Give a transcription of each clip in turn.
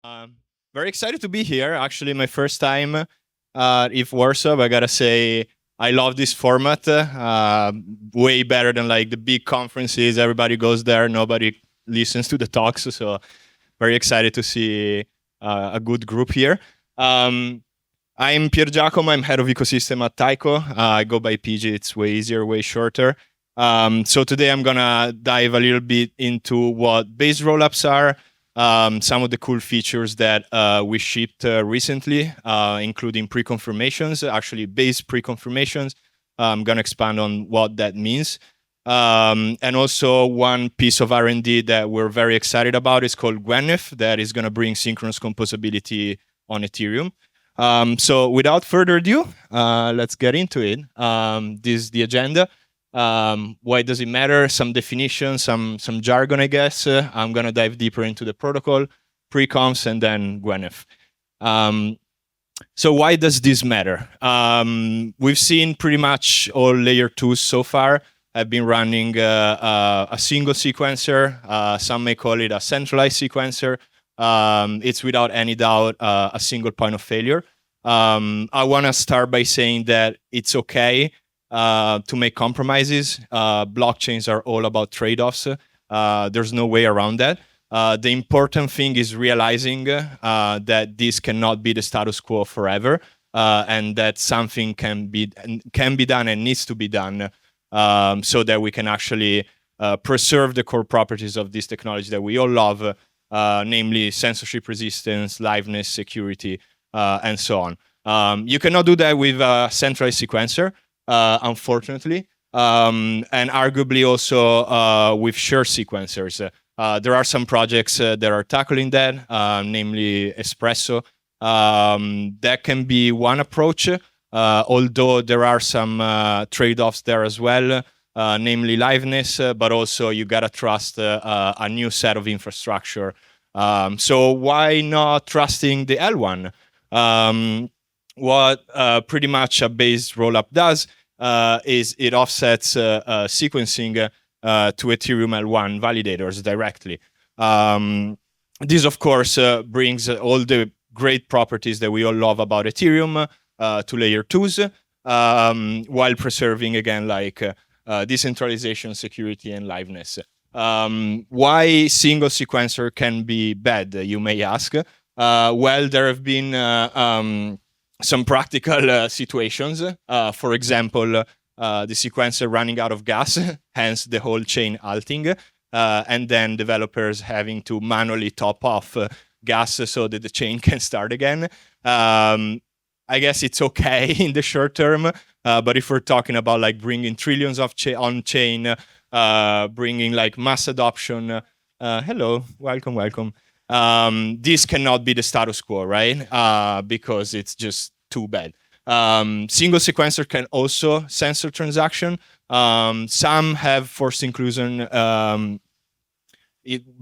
Um, Very excited to be here. Actually, my first time at ETHWarsaw. I gotta say, I love this format. Way better than like the big conferences. Everybody goes there. Nobody listens to the talks. So very excited to see a good group here. I'm Piergiacomo. I'm head of ecosystem at Taiko. I go by PG. It's way easier, way shorter. So today I'm gonna dive a little bit into what base rollups are, some of the cool features that we shipped recently, including pre-confirmations, actually base pre-confirmations. I'm going to expand on what that means. And also one piece of R&D that we're very excited about is called GwenF, that is going to bring synchronous composability on Ethereum. So without further ado, let's get into it. This is the agenda. Why does it matter? Some definitions, some jargon, I guess. I'm going to dive deeper into the protocol, pre-comps, and then GwenF. So why does this matter? We've seen pretty much all layer 2s so far. I've been running a single sequencer. Some may call it a centralized sequencer. It's without any doubt a single point of failure. I want to start by saying that it's okay to make compromises. Blockchains are all about trade-offs. There's no way around that. The important thing is realizing that this cannot be the status quo forever, and that something can be done and needs to be done so that we can actually preserve the core properties of this technology that we all love, namely censorship resistance, liveness, security, and so on. You cannot do that with a centralized sequencer. Unfortunately, and arguably also with shared sequencers. There are some projects that are tackling that, namely Espresso. That can be one approach, although there are some trade-offs there as well, namely liveness, but also you gotta trust a new set of infrastructure. So why not trusting the L1? What pretty much a base rollup does is it offsets sequencing to Ethereum L1 validators directly. This, of course, brings all the great properties that we all love about Ethereum to layer 2s, while preserving, again, like decentralization, security, and liveness. Why single sequencer can be bad, you may ask? Well, there have been some practical situations. For example, the sequencer running out of gas, hence the whole chain halting, and then developers having to manually top off gas so that the chain can start again. I guess it's okay in the short term, but if we're talking about like bringing trillions of on chain, bringing like mass adoption, hello, welcome. This cannot be the status quo, right? Because it's just too bad. Single sequencer can also censor transaction. Some have forced inclusion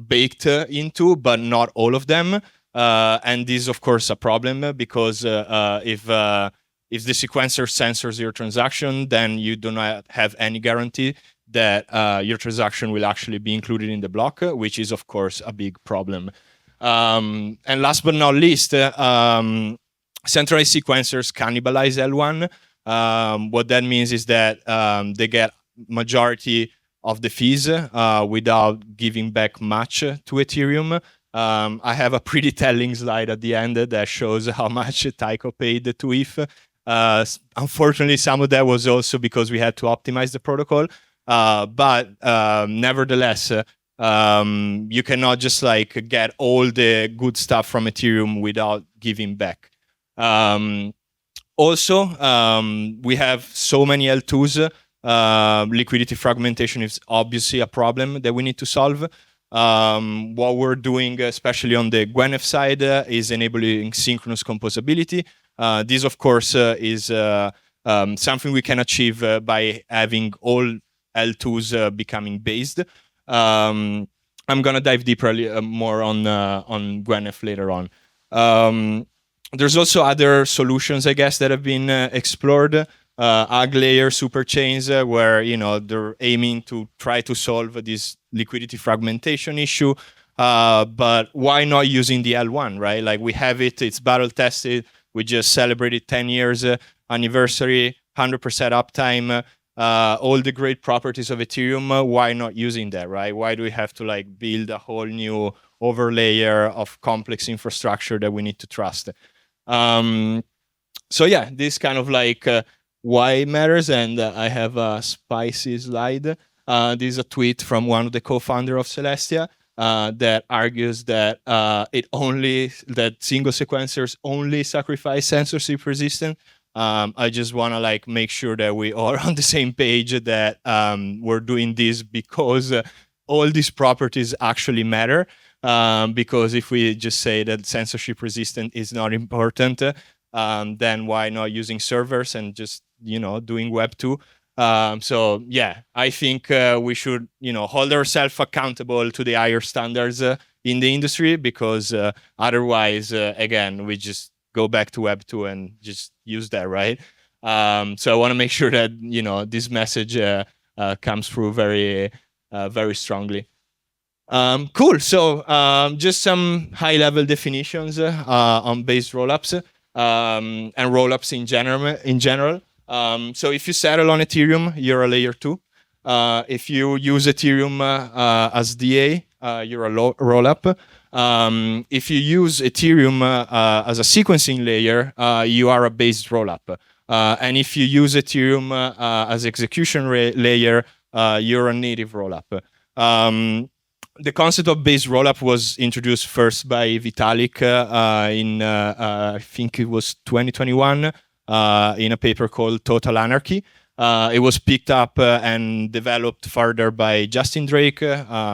baked into, but not all of them. And this is, of course, a problem because if the sequencer censors your transaction, then you do not have any guarantee that your transaction will actually be included in the block, which is, of course, a big problem. And last but not least, centralized sequencers cannibalize L1. What that means is that they get majority of the fees without giving back much to Ethereum. I have a pretty telling slide at the end that shows how much Taiko paid to ETH. Unfortunately, some of that was also because we had to optimize the protocol. But nevertheless, you cannot just like get all the good stuff from Ethereum without giving back. Also, we have so many L2s. Liquidity fragmentation is obviously a problem that we need to solve. What we're doing, especially on the GwenF side, is enabling synchronous composability. This, of course, is something we can achieve by having all L2s becoming based. I'm gonna dive deeper more on GwenF later on. There's also other solutions, I guess, that have been explored. AG layer super chains, where they're aiming to try to solve this liquidity fragmentation issue. but why not using the L1, right? Like we have it, it's battle tested. We just celebrated 10 years anniversary, 100% uptime, all the great properties of Ethereum. Why not using that, right? Why do we have to like build a whole new overlayer of complex infrastructure that we need to trust? So yeah, this kind of like why it matters, and I have a spicy slide. This is a tweet from one of the co-founders of Celestia that argues that that single sequencers only sacrifice censorship resistance. I just want to like make sure that we are on the same page, that we're doing this because all these properties actually matter. Because if we just say that censorship resistant is not important, then why not using servers and just doing Web 2? So yeah, I think we should hold ourselves accountable to the higher standards in the industry, because otherwise, again, we just go back to Web 2 and just use that, right? So I want to make sure that this message comes through very very strongly. Cool. So just some high-level definitions on base rollups and rollups in general. So if you settle on Ethereum, you're a layer 2. If you use Ethereum as DA, you're a rollup. If you use Ethereum as a sequencing layer, you are a base rollup. And if you use Ethereum as execution layer, you're a native rollup. The concept of base rollup was introduced first by Vitalik in, I think it was 2021, in a paper called Total Anarchy. It was picked up and developed further by Justin Drake,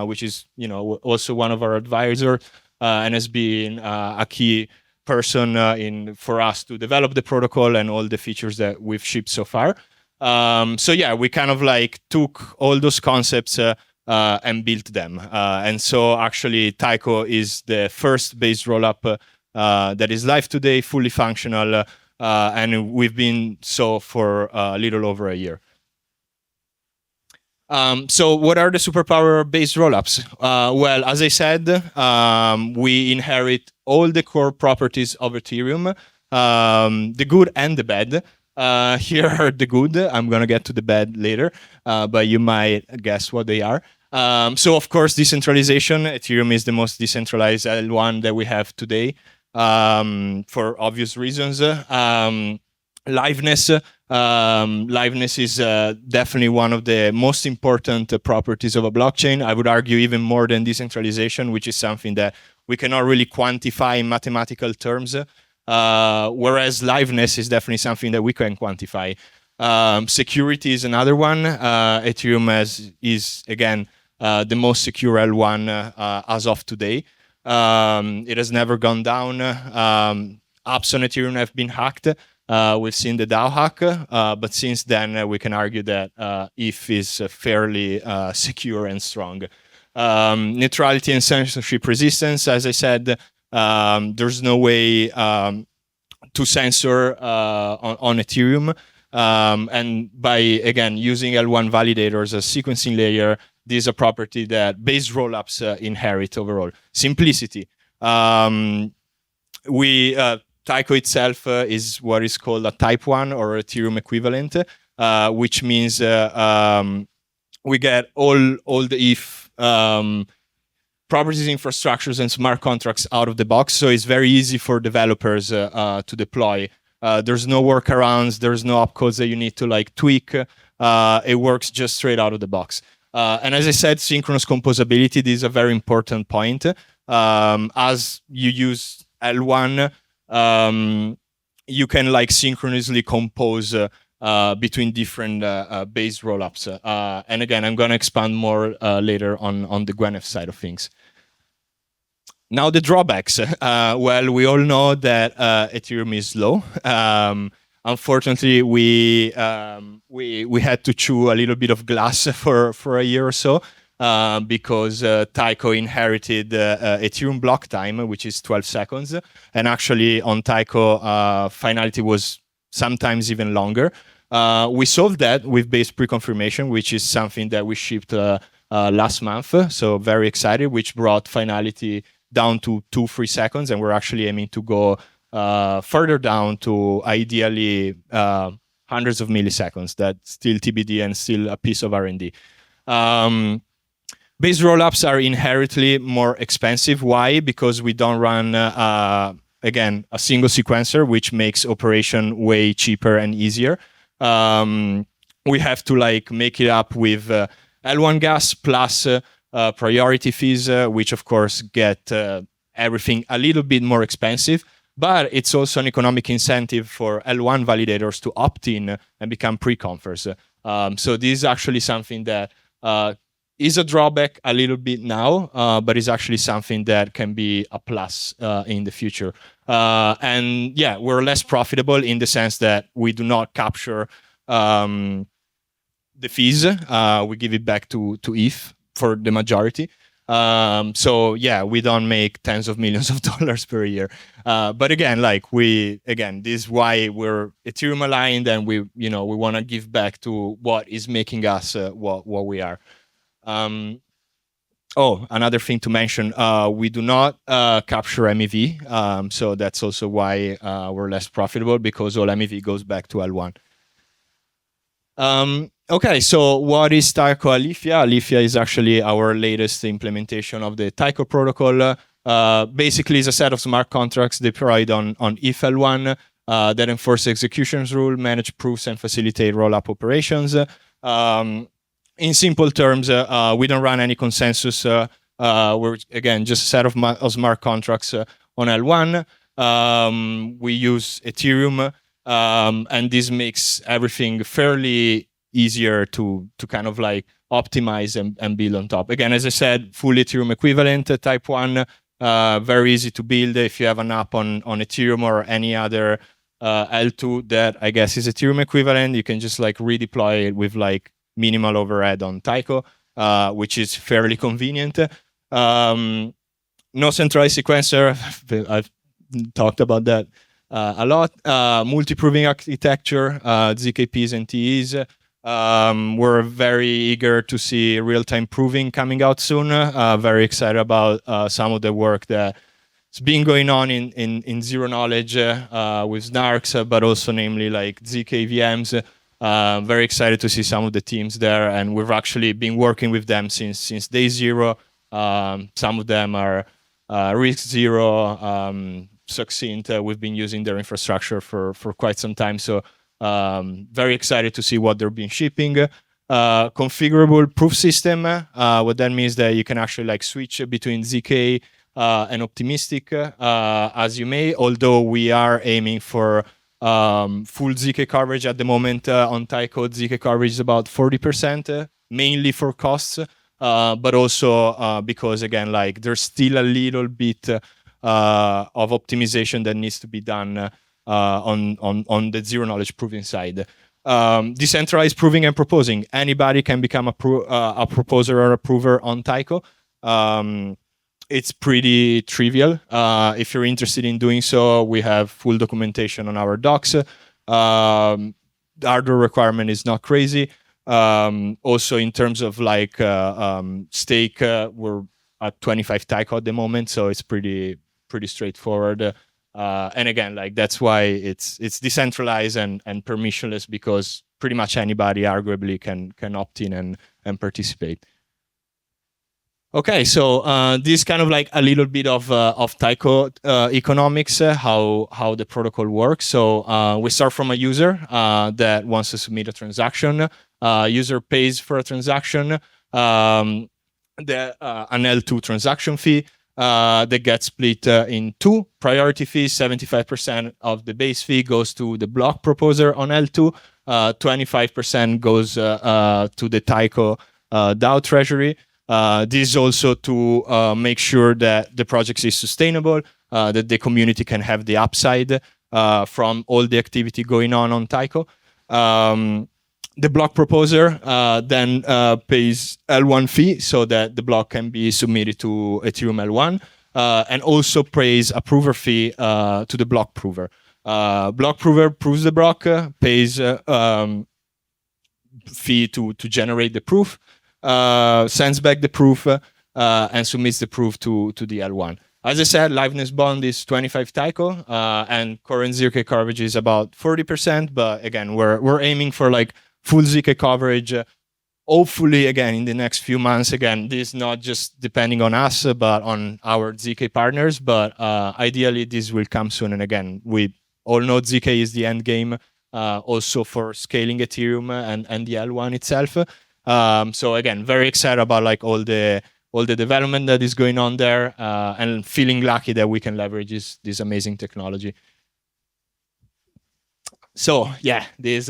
which is also one of our advisors, and has been a key person for us to develop the protocol and all the features that we've shipped so far. So yeah, we kind of like took all those concepts and built them. And so actually Taiko is the first base rollup that is live today, fully functional, and we've been so for a little over a year. So what are the superpower based rollups? Well, as I said, we inherit all the core properties of Ethereum, the good and the bad. Here are the good. I'm going to get to the bad later, but you might guess what they are. So of course, decentralization. Ethereum is the most decentralized L1 that we have today, for obvious reasons. Liveness. Liveness is definitely one of the most important properties of a blockchain. I would argue even more than decentralization, which is something that we cannot really quantify in mathematical terms. Whereas liveness is definitely something that we can quantify. Security is another one. Ethereum is again the most secure L1 as of today. It has never gone down. Apps on Ethereum have been hacked. We've seen the DAO hack, but since then we can argue that ETH is fairly secure and strong. Neutrality and censorship resistance, as I said, there's no way to censor on Ethereum. And by, again, using L1 validators as sequencing layer, this is a property that base rollups inherit overall. Simplicity. Taiko itself is what is called a type 1 or Ethereum equivalent, which means we get all the ETH properties, infrastructures, and smart contracts out of the box. So it's very easy for developers to deploy. There's no workarounds. There's no opcodes that you need to like tweak. It works just straight out of the box. And as I said, synchronous composability, this is a very important point. As you use L1, you can like synchronously compose between different base rollups. And again, I'm going to expand more later on the Gwyneth side of things. Now the drawbacks. Well, we all know that Ethereum is slow. Unfortunately, we had to chew a little bit of glass for a year or so. Because Taiko inherited Ethereum block time, which is 12 seconds. And actually on Taiko, finality was sometimes even longer. We solved that with base pre-confirmation, which is something that we shipped last month. So very excited, which brought finality down to 2-3 seconds, and we're actually aiming to go further down to ideally hundreds of milliseconds. That's still TBD and still a piece of R&D. Base rollups are inherently more expensive. Why? Because we don't run, again, a single sequencer, which makes operation way cheaper and easier. We have to like make it up with L1 gas plus priority fees, which of course get everything a little bit more expensive. But it's also an economic incentive for L1 validators to opt in and become pre-confers. So this is actually something that is a drawback a little bit now, but is actually something that can be a plus in the future. And yeah, we're less profitable in the sense that we do not capture the fees. We give it back to ETH for the majority. So yeah, we don't make tens of millions of dollars per year. But again, this is why we're Ethereum aligned, and we want to give back to what is making us what we are. Another thing to mention, we do not capture MEV. So that's also why we're less profitable, because all MEV goes back to L1. Okay, so what is Taiko Alifia? Alifia is actually our latest implementation of the Taiko protocol. Basically, it's a set of smart contracts deployed on ETHWarsaw that enforce executions rule, manage proofs, and facilitate rollup operations. In simple terms, we don't run any consensus. We're, again, just a set of smart contracts on L1. We use Ethereum, and this makes everything fairly easier to kind of like optimize and build on top. Again, as I said, full Ethereum equivalent, type 1, very easy to build. If you have an app on Ethereum or any other L2 that I guess is Ethereum equivalent, you can just like redeploy it with like minimal overhead on Taiko, which is fairly convenient. No centralized sequencer, I've talked about that a lot. Multi-proving architecture, ZKPs and TEs. We're very eager to see real-time proving coming out soon. Very excited about some of the work that's been going on in zero knowledge with snarks, but also namely like ZK VMs. Very excited to see some of the teams there, and we've actually been working with them since day zero. Some of them are Risk Zero, Succinct. We've been using their infrastructure for quite some time, so very excited to see what they're been shipping. Configurable proof system. What that means that you can actually like switch between ZK and optimistic as you may, although we are aiming for full ZK coverage at the moment. On Taiko, ZK coverage is about 40%, mainly for costs, but also because again, like there's still a little bit of optimization that needs to be done on the zero knowledge proving side. Decentralized proving and proposing. Anybody can become a proposer or a prover on Taiko. It's pretty trivial. If you're interested in doing so, we have full documentation on our docs. The hardware requirement is not crazy. Also, in terms of like stake, we're at 25 Taiko at the moment, so it's pretty straightforward. And again, like that's why it's decentralized and permissionless, because pretty much anybody arguably can opt in and participate. Okay, so this is kind of like a little bit of Taiko economics, how the protocol works. So we start from a user that wants to submit a transaction. User pays for a transaction, an L2 transaction fee that gets split in two. Priority fees, 75% of the base fee goes to the block proposer on L2. 25% goes to the Taiko DAO treasury. This is also to make sure that the project is sustainable, that the community can have the upside from all the activity going on Taiko. The block proposer then pays L1 fee so that the block can be submitted to Ethereum L1, and also pays a prover fee to the block prover. Block prover proves the block, pays fee to generate the proof. sends back the proof, and submits the proof to the L1. As I said, liveness bond is 25 Taiko, and current ZK coverage is about 40%. But again, we're aiming for like full ZK coverage. Hopefully, again, in the next few months. Again, this is not just depending on us, but on our ZK partners. But ideally, this will come soon. And again, we all know ZK is the end game, also for scaling Ethereum and the L1 itself. So again, very excited about like all the development that is going on there, and feeling lucky that we can leverage this amazing technology. So yeah, this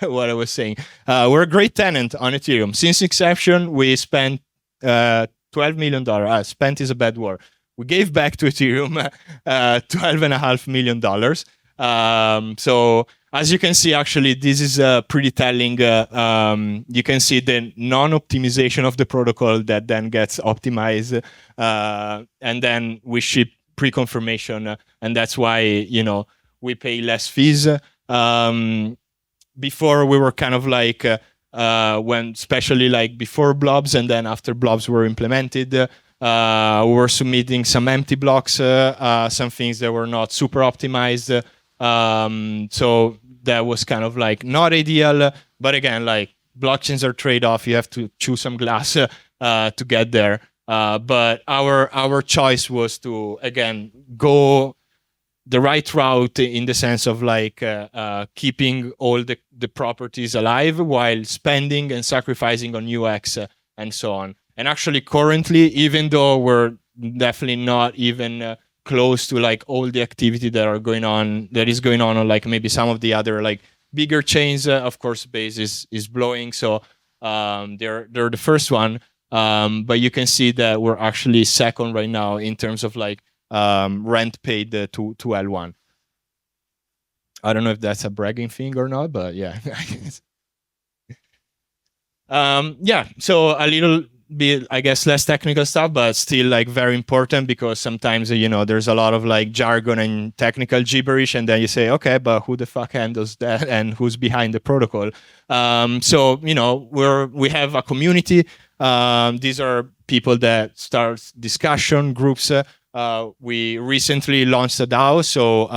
what I was saying. We're a great tenant on Ethereum. Since inception, we spent $12 million. Spent is a bad word. We gave back to Ethereum $12.5 million. So as you can see, actually, this is pretty telling. You can see the non-optimization of the protocol that then gets optimized, and then we ship pre-confirmation, and that's why we pay less fees. Before we were kind of like when, especially like before blobs and then after blobs were implemented, we were submitting some empty blocks, some things that were not super optimized. So that was kind of like not ideal, but again, like blockchains are trade-off. You have to chew some glass to get there. But our choice was to, again, go the right route in the sense of like keeping all the properties alive while spending and sacrificing on UX and so on. And actually currently, even though we're definitely not even close to like all the activity that is going on like maybe some of the other like bigger chains, of course, Base is blowing. So they're the first one. But you can see that we're actually second right now in terms of like rent paid to L1. I don't know if that's a bragging thing or not, but yeah. Yeah, so a little bit, I guess, less technical stuff, but still like very important, because sometimes there's a lot of like jargon and technical gibberish, and then you say, okay, but who the fuck handles that and who's behind the protocol? So we have a community. These are people that start discussion groups. We recently launched a DAO, so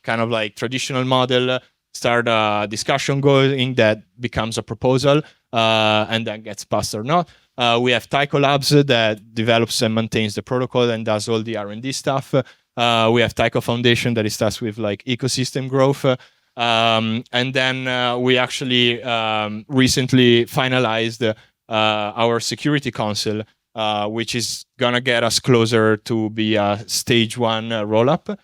kind of like traditional model, start a discussion going that becomes a proposal, and then gets passed or not. We have Taiko Labs that develops and maintains the protocol and does all the R&D stuff. We have Taiko Foundation that is tasked with like ecosystem growth. And then we actually recently finalized our security council, which is gonna get us closer to be a stage 1 rollup.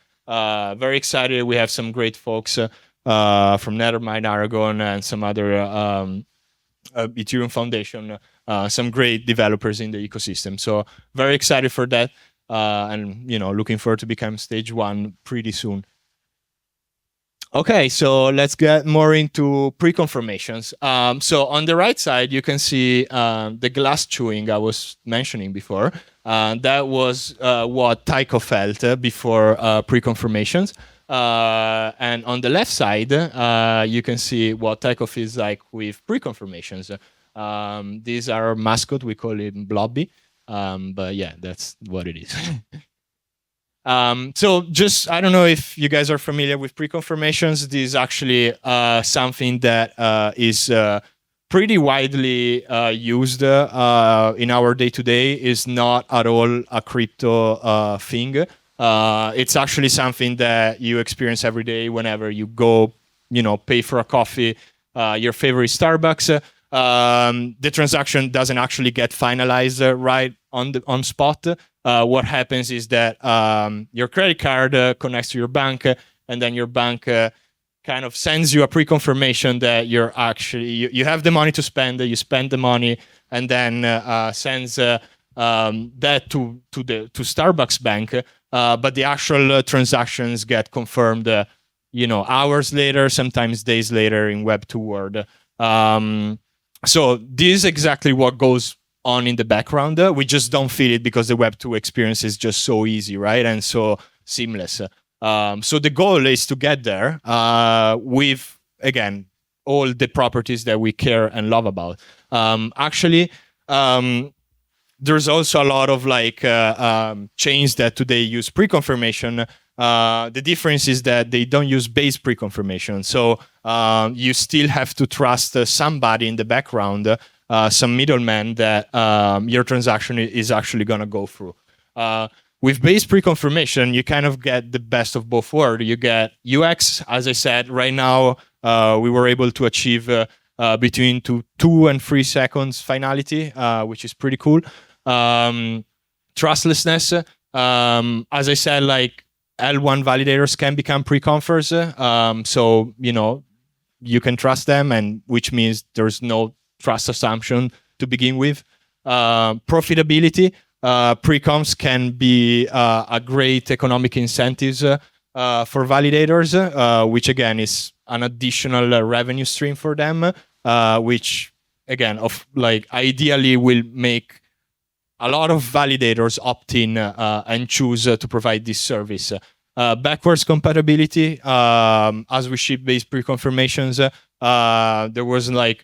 Very excited. We have some great folks from Nethermind, Aragon, and some other Ethereum Foundation, some great developers in the ecosystem. So very excited for that, and looking forward to become stage 1 pretty soon. Okay, so let's get more into pre-confirmations. So on the right side, you can see the glass chewing I was mentioning before. That was what Taiko felt before pre-confirmations. And on the left side, you can see what Taiko feels like with pre-confirmations. These are our mascot. We call him Blobby. But yeah, that's what it is. So just, I don't know if you guys are familiar with pre-confirmations. This is actually something that is pretty widely used in our day-to-day. Is not at all a crypto thing. It's actually something that you experience every day whenever you go, pay for a coffee, your favorite Starbucks. The transaction doesn't actually get finalized right on spot. What happens is that your credit card connects to your bank, and then your bank kind of sends you a pre-confirmation that you're actually you have the money to spend. You spend the money, and then sends that to Starbucks bank. But the actual transactions get confirmed, hours later, sometimes days later in Web2 world. So this is exactly what goes on in the background. We just don't feel it because the Web2 experience is just so easy, right? And so seamless. So the goal is to get there with, again, all the properties that we care and love about. Actually, There's also a lot of chains that today use pre-confirmation. The difference is that they don't use base pre-confirmation. So you still have to trust somebody in the background, some middleman that your transaction is actually going to go through. With base pre-confirmation, you kind of get the best of both worlds. You get UX, as I said, right now, we were able to achieve between 2 and 3 seconds finality, which is pretty cool. Trustlessness, as I said, L1 validators can become pre-confers. So, you can trust them, and which means there's no trust assumption to begin with. Profitability, pre-confs can be a great economic incentives for validators, which again is an additional revenue stream for them, which again, ideally will make a lot of validators opt in and choose to provide this service. Backwards compatibility, as we ship based pre-confirmations, there was no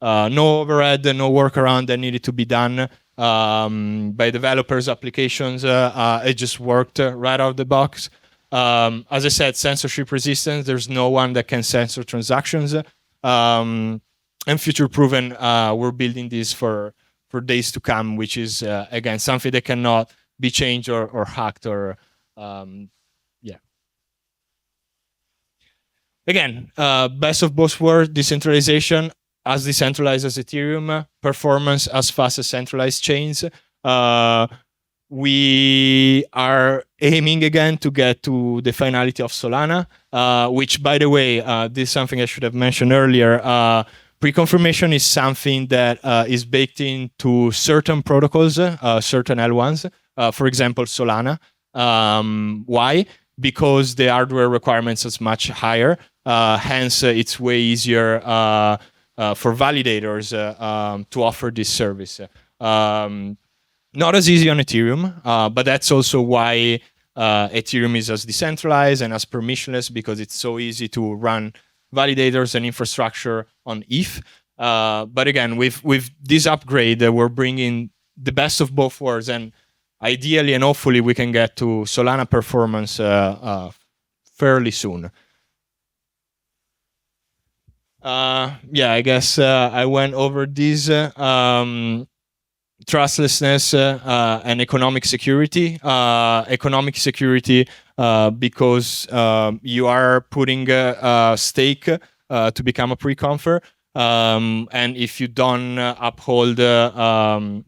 overhead, no workaround that needed to be done by developers' applications. It just worked right out of the box. As I said, censorship resistance. There's no one that can censor transactions. And future proven, we're building this for days to come, which is, again, something that cannot be changed or hacked or, Again, best of both worlds, decentralization, as decentralized as Ethereum, performance as fast as centralized chains. We are aiming again to get to the finality of Solana, which, by the way, this is something I should have mentioned earlier. Pre-confirmation is something that is baked into certain protocols, certain L1s, for example, Solana. Why? Because the hardware requirements are much higher. Hence, it's way easier for validators to offer this service. Not as easy on Ethereum, but that's also why Ethereum is as decentralized and as permissionless, because it's so easy to run validators and infrastructure on ETH. But again, with this upgrade, we're bringing the best of both worlds, and ideally and hopefully we can get to Solana performance fairly soon. I guess I went over this. Trustlessness and economic security. Economic security because you are putting a stake to become a pre-confer, and if you don't uphold the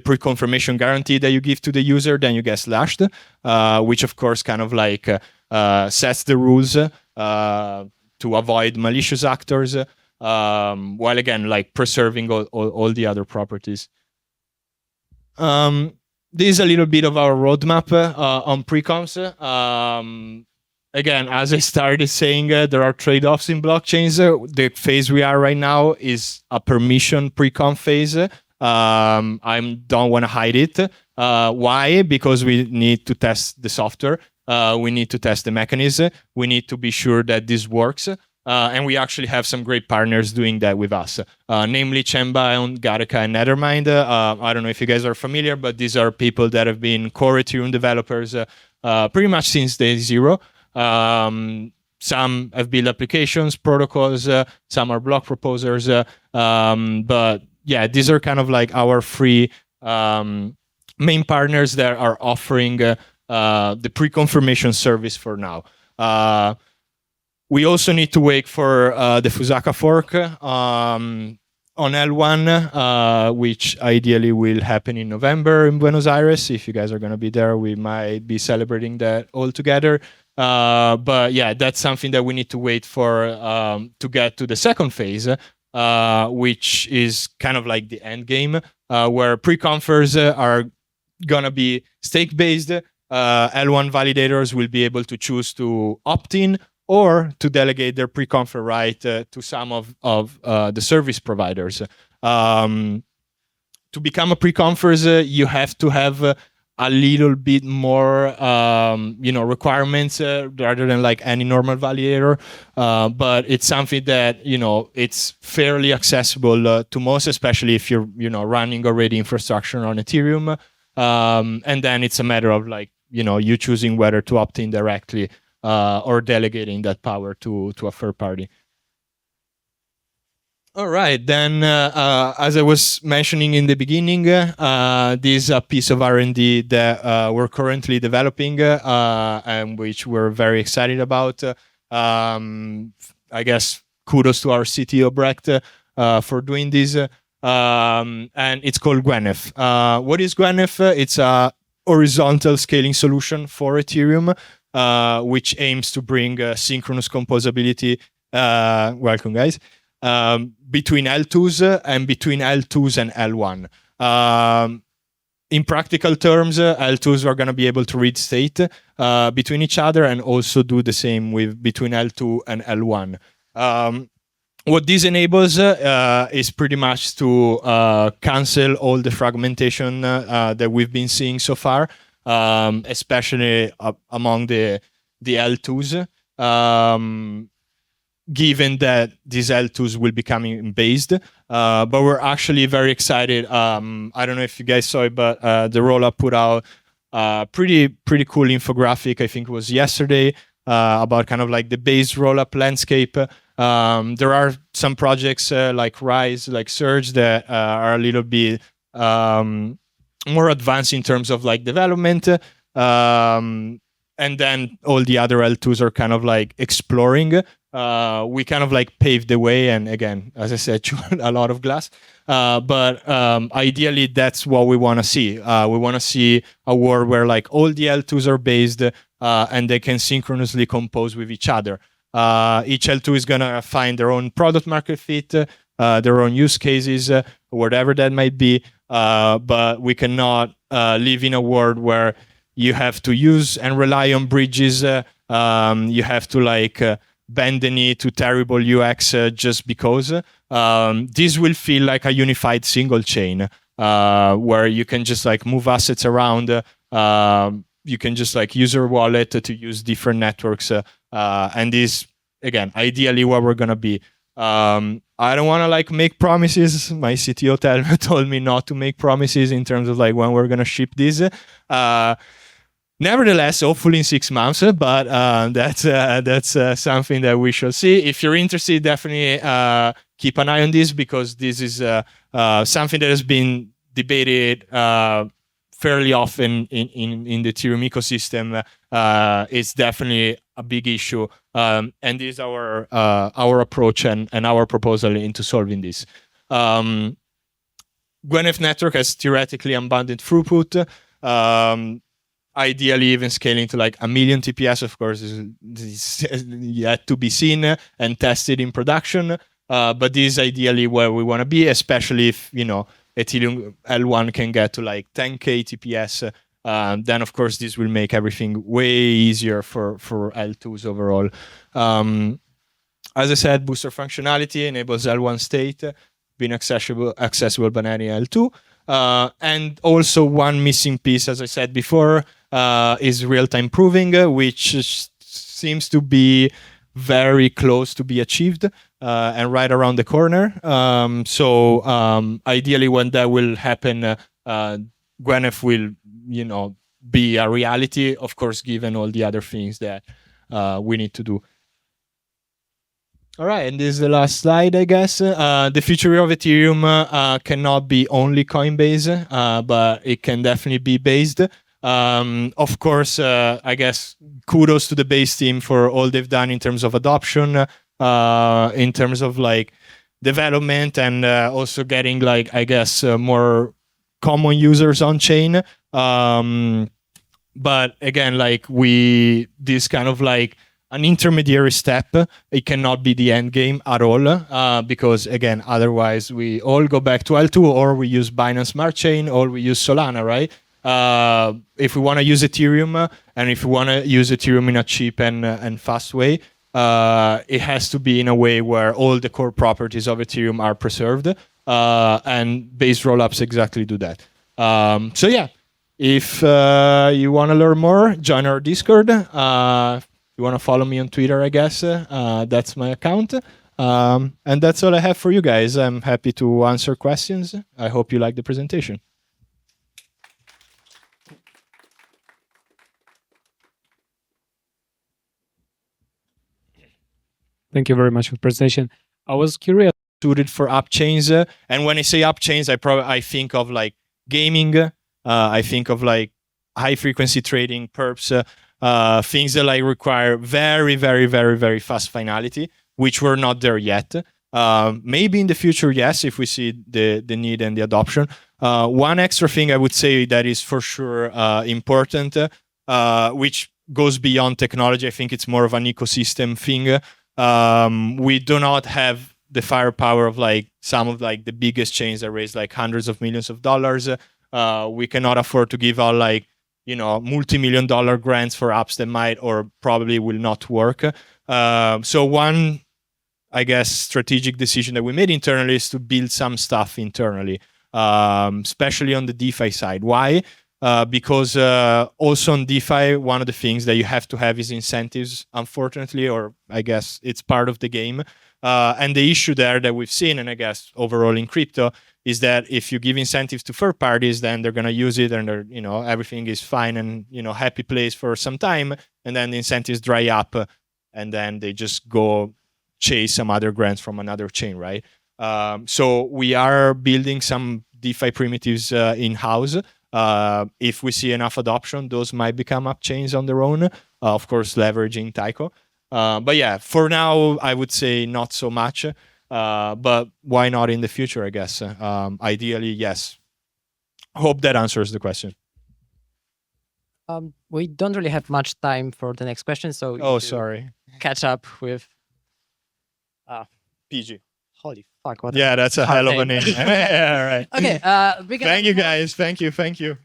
pre-confirmation guarantee that you give to the user, then you get slashed, which of course kind of sets the rules to avoid malicious actors, while again preserving all the other properties. This is a little bit of our roadmap on pre-confs. Again, as I started saying, there are trade-offs in blockchains. The phase we are right now is a permission pre-conf phase. I don't want to hide it. Why? Because we need to test the software. We need to test the mechanism. We need to be sure that this works. And we actually have some great partners doing that with us, namely Chainbound, Gattaca, and Nethermind. I don't know if you guys are familiar, but these are people that have been core Ethereum developers pretty much since day zero. Some have built applications, protocols, some are block proposers. But yeah, these are kind of our three main partners that are offering the pre-confirmation service for now. We also need to wait for the Fusaka fork on L1, which ideally will happen in November in Buenos Aires. If you guys are going to be there, we might be celebrating that all together. But yeah, that's something that we need to wait for to get to the second phase, which is kind of the end game, where pre-confers are going to be stake-based. L1 validators will be able to choose to opt in or to delegate their pre-confer right to some of the service providers. To become a pre-confers, you have to have a little bit more, requirements rather than like any normal validator. But it's something that, it's fairly accessible to most, especially if you're, running already infrastructure on Ethereum. And then it's a matter of like, you choosing whether to opt in directly or delegating that power to a third party. All right, then, as I was mentioning in the beginning, this is a piece of R&D that we're currently developing and which we're very excited about. I guess kudos to our CTO, Brecht, for doing this. And it's called Gwenef. What is Gwenef? It's a horizontal scaling solution for Ethereum, which aims to bring synchronous composability. Welcome, guys. Between L2s and between L2s and L1. In practical terms, L2s are going to be able to read state between each other and also do the same with between L2 and L1. What this enables is pretty much to cancel all the fragmentation that we've been seeing so far, especially among the L2s. Given that these L2s will be coming based. But we're actually very excited. I don't know if you guys saw it, but the rollup put out a pretty cool infographic, I think it was yesterday, about kind of like the base rollup landscape. There are some projects like Rise, like Surge, that are a little bit more advanced in terms of like development. And then all the other L2s are kind of like exploring. We kind of like paved the way, and again, as I said, a lot of glass. But ideally, that's what we want to see. We want to see a world where like all the L2s are based and they can synchronously compose with each other. Each L2 is gonna find their own product market fit, their own use cases, whatever that might be. But we cannot live in a world where you have to use and rely on bridges. You have to like bend the knee to terrible UX just because. This will feel like a unified single chain where you can just like move assets around. You can just like use your wallet to use different networks. And this, again, ideally what we're going to be. I don't want to like make promises. My CTO told me not to make promises in terms of like when we're going to ship this. Nevertheless, hopefully in 6 months, but that's something that we shall see. If you're interested, definitely keep an eye on this, because this is something that has been debated fairly often in the Ethereum ecosystem. It's definitely a big issue, and this is our approach and our proposal into solving this. Gwenef network has theoretically unbounded throughput. Ideally, even scaling to like 1 million TPS, of course, is yet to be seen and tested in production. But this is ideally where we want to be, especially if, Ethereum L1 can get to like 10K TPS. Then, of course, this will make everything way easier for L2s overall. As I said, booster functionality enables L1 state being accessible by any L2. And also one missing piece, as I said before, is real-time proving, which seems to be very close to be achieved and right around the corner. So ideally, when that will happen, Gwenef will, be a reality, of course, given all the other things that we need to do. All right, and this is the last slide, I guess. The future of Ethereum cannot be only Coinbase, but it can definitely be based. Of course, I guess kudos to the base team for all they've done in terms of adoption, in terms of like development, and also getting like, I guess, more common users on chain. But again, like this kind of like an intermediary step, it cannot be the end game at all, because again, otherwise we all go back to L2, or we use Binance Smart Chain, or we use Solana, right? If we want to use Ethereum, and if we want to use Ethereum in a cheap and fast way, it has to be in a way where all the core properties of Ethereum are preserved, and base rollups exactly do that. So yeah, If you want to learn more, join our Discord. If you want to follow me on Twitter, I guess that's my account. And that's all I have for you guys. I'm happy to answer questions. I hope you like the presentation. Thank you very much for the presentation. I was curious. Suited for app chains, and when I say app chains, I think of like gaming. I think of like high frequency trading, perps, things that like require very, very, very, very fast finality, which we're not there yet. Maybe in the future, yes, if we see the need and the adoption. One extra thing I would say that is for sure important, which goes beyond technology. I think it's more of an ecosystem thing. We do not have the firepower of like some of like the biggest chains that raise like hundreds of millions of dollars. We cannot afford to give out like, multi-million-dollar grants for apps that might or probably will not work. So one, I guess, strategic decision that we made internally is to build some stuff internally, especially on the DeFi side. Why? Because also on DeFi, one of the things that you have to have is incentives, unfortunately, or I guess it's part of the game. And the issue there that we've seen, and I guess overall in crypto, is that if you give incentives to third parties, then they're going to use it and they're, everything is fine and, happy place for some time. And then the incentives dry up and then they just go chase some other grants from another chain, right? So we are building some DeFi primitives in-house. If we see enough adoption, those might become app chains on their own, of course, leveraging Taiko. But yeah, for now, I would say not so much. But why not in the future, I guess? Ideally, yes. Hope that answers the question. We don't really have much time for the next question, so sorry. Catch up with PG. Holy fuck! What Yeah, that's a hell of a name. Yeah, right. Okay. Thank you, guys. Thank you.